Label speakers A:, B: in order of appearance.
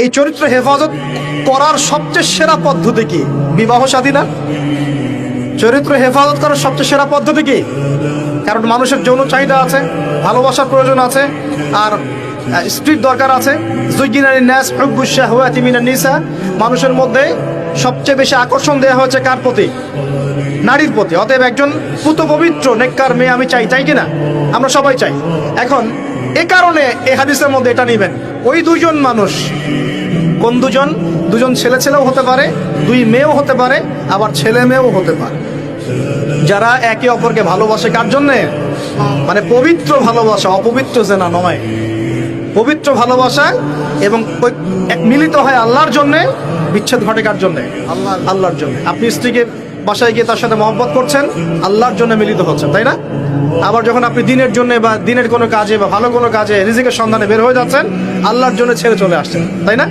A: এই চরিত্র হেফাজত করার সবচেয়ে সেরা পদ্ধতি কি? বিবাহ শাদী না? চরিত্র হেফাজত করার সবচেয়ে সেরা পদ্ধতি কি? কারণ মানুষের যৌন চাহিদা আছে, ভালোবাসার প্রয়োজন আছে, আর স্ত্রীর দরকার আছে। মানুষের মধ্যে সবচেয়ে বেশি আকর্ষণ দেওয়া হয়েছে কার প্রতি? নারীর প্রতি। অতএব একজন পুত পবিত্র নেককার মেয়ে আমি চাই, চাই কিনা? আমরা সবাই চাই। এখন এ কারণে এই হাদিসের মধ্যে এটা নিবেন, ওই দুজন মানুষ কোন দুজন? দুজন ছেলে ছেলেও হতে পারে, দুই মেয়েও হতে পারে, আবার ছেলে মেয়েও হতে পারে, যারা একে অপরকে ভালোবাসে। কার জন্যে? মানে পবিত্র ভালোবাসা, অপবিত্র জেনা নয়, পবিত্র ভালোবাসা, এবং মিলিত হয় আল্লাহর জন্যে। বিচ্ছেদ ঘটে কার জন্যে? আল্লাহর জন্য। আপনি স্ত্রীকে বাসায় গিয়ে তার সাথে মহব্বত করছেন, আল্লাহর জন্য মিলিত হচ্ছেন, তাই না? আবার যখন আপনি দিনের জন্য বা দিনের কোনো কাজে বা ভালো কোনো কাজে রিজিকের সন্ধানে বের হয়ে যাচ্ছেন, আল্লাহর জন্য ছেড়ে চলে আসছেন, তাই না?